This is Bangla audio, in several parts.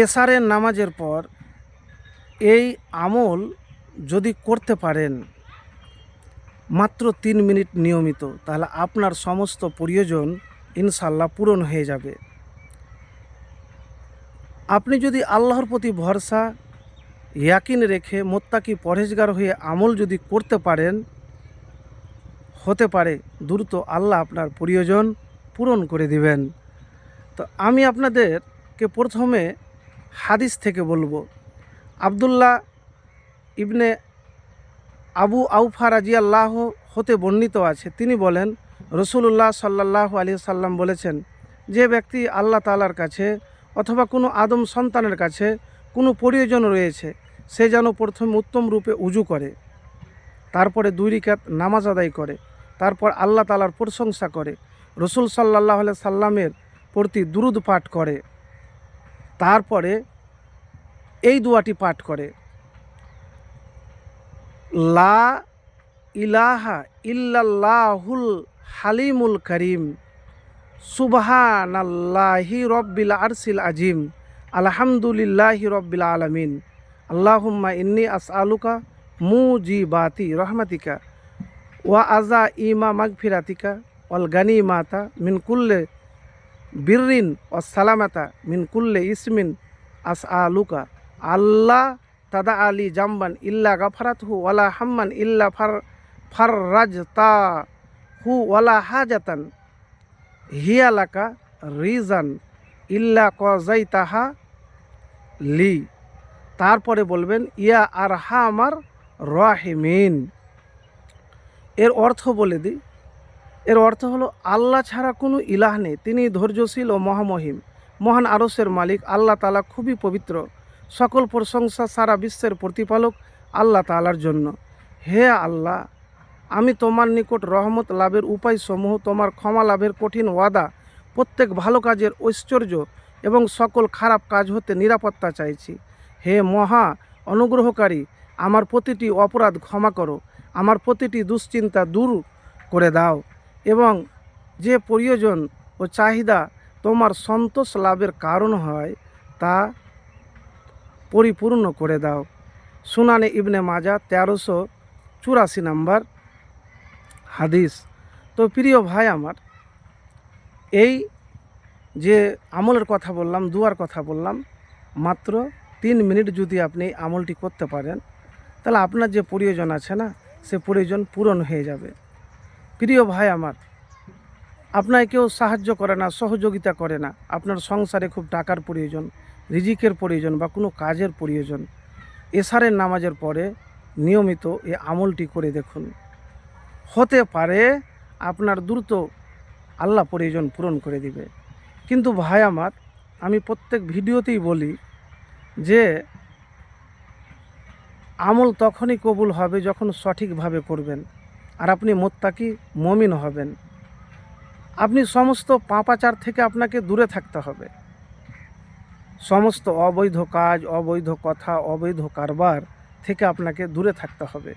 এশারের নামাজের পর এই আমল যদি করতে পারেন মাত্র 3 মিনিট নিয়মিত, তাহলে আপনার সমস্ত প্রয়োজন ইনশাল্লাহ পূরণ হয়ে যাবে। আপনি যদি আল্লাহর প্রতি ভরসা ইয়াকিন রেখে মোত্তাকি পরহেজগার হয়ে আমল যদি করতে পারেন, হতে পারে দ্রুত আল্লাহ আপনার প্রয়োজন পূরণ করে দিবেন। তো আমি আপনাদেরকে প্রথমে হাদিস থেকে বলবো। আবদুল্লাহ ইবনে আবু আউফা রাজিয়াল্লাহু হতে বর্ণিত আছে, তিনি বলেন রসুলুল্লাহ সাল্লাল্লাহু আলাইহি সাল্লাম বলেছেন, যে ব্যক্তি আল্লাহ তাআলার কাছে অথবা কোনো আদম সন্তানের কাছে কোনো প্রয়োজন রয়েছে, সে যেন প্রথমে উত্তম রূপে উজু করে, তারপরে 2 রাকাত নামাজ আদায় করে, তারপর আল্লাহ তাআলার প্রশংসা করে, রসুল সাল্লাল্লাহু আলাইহি সাল্লামের প্রতি দুরূদ পাঠ করে, তারপরে এই দোয়াটি পাঠ করে, লা ইলাহা ইল্লাল্লাহুল হালিমুল করিম, সুবহানাল্লাহি রব্বিল আরশিল আজিম, আলহামদুলিল্লাহি রব্বিল আলামিন, আল্লাহুম্মা ইন্নী আসআলুকা মুজিবাতি রহমাতিকা ওয়া আযাইমা মাগফিরাতিকা ওয়াল গানিমাতা মিন কুল্লি বিররিন ওয়াস সালামাতা মিন কুল্লি ইসমিন আসআলুকা আল্লাহ তাদা আলী জাম্বান ইল্লা গাফারাতহু ওয়ালা হাম্মান ইল্লা ফাররাজতাহু ওয়ালা হাজাতান হিয়ালাকা রিজান ইল্লা কজাইতাহা লি। তারপরে বলবেন ইয়া আরহামার রাহিমিন। এর অর্থ বলে দিই। এর অর্থ হলো, আল্লাহ ছাড়া কোনো ইলাহ নেই, তিনি ধৈর্যশীল ও মহামহিম, মহান আরশের মালিক। আল্লাহ তাআলা খুবই পবিত্র, সকল প্রশংসা সারা বিশ্বের প্রতিপালক আল্লাহ তাআলার জন্য। হে আল্লাহ, আমি তোমার নিকট রহমত লাভের উপায় সমূহ, তোমার ক্ষমা লাভের কঠিন ওয়াদা, প্রত্যেক ভালো কাজের ঐশ্বর্য এবং সকল খারাপ কাজ হতে নিরাপত্তা চাইছি। হে মহা অনুগ্রহকারী, আমার প্রতিটি অপরাধ ক্ষমা করো, আমার প্রতিটি দুশ্চিন্তা দূর করে দাও এবং যে প্রয়োজন ও চাহিদা তোমার সন্তোষ লাভের কারণ হয় তা পরিপূর্ণ করে দাও। সুনানে ইবনে মাজা 1384 নম্বর হাদিস। তো প্রিয় ভাই আমার, এই যে আমলের কথা বললাম, দুয়ার কথা বললাম, মাত্র 3 মিনিট যদি আপনি আমলটি করতে পারেন, তাহলে আপনার যে প্রয়োজন আছে না, সে প্রয়োজন পূরণ হয়ে যাবে। প্রিয় ভাই আমার, আপনাকে কেউ সাহায্য করে না, সহযোগিতা করে না, আপনার সংসারে খুব টাকার প্রয়োজন, রিজিকের প্রয়োজন বা কোনো কাজের প্রয়োজন, এশারের নামাজের পরে নিয়মিত এই আমলটি করে দেখুন, হতে পারে আপনার দ্রুত আল্লাহ প্রয়োজন পূরণ করে দিবে। কিন্তু ভাই আমার, আমি প্রত্যেক ভিডিওতেই বলি যে আমল তখনই কবুল হবে যখন সঠিকভাবে করবেন আর আপনি মুত্তাকি মুমিন হবেন। আপনি সমস্ত পাপাচার থেকে আপনাকে দূরে থাকতে হবে, সমস্ত অবৈধ কাজ, অবৈধ কথা, অবৈধ কারবার থেকে আপনাকে দূরে থাকতে হবে।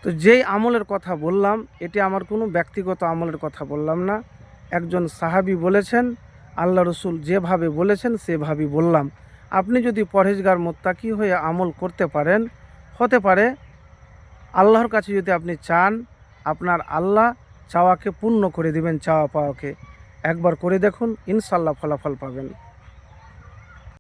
তো যেই আমলের কথা বললাম, এটি আমার কোনো ব্যক্তিগত আমলের কথা বললাম না, একজন সাহাবী বলেছেন, আল্লাহ রসুল যেভাবে বলেছেন সেভাবেই বললাম। আপনি যদি পরহেজগার মুত্তাকি হয়ে আমল করতে পারেন, হতে পারে আল্লাহর কাছে যদি আপনি চান, আপনার আল্লাহ চাওয়াকে পূর্ণ করে দিবেন, চাওয়া পাওয়াকে। একবার করে দেখুন, ইনশাল্লাহ ফলাফল পাবেন।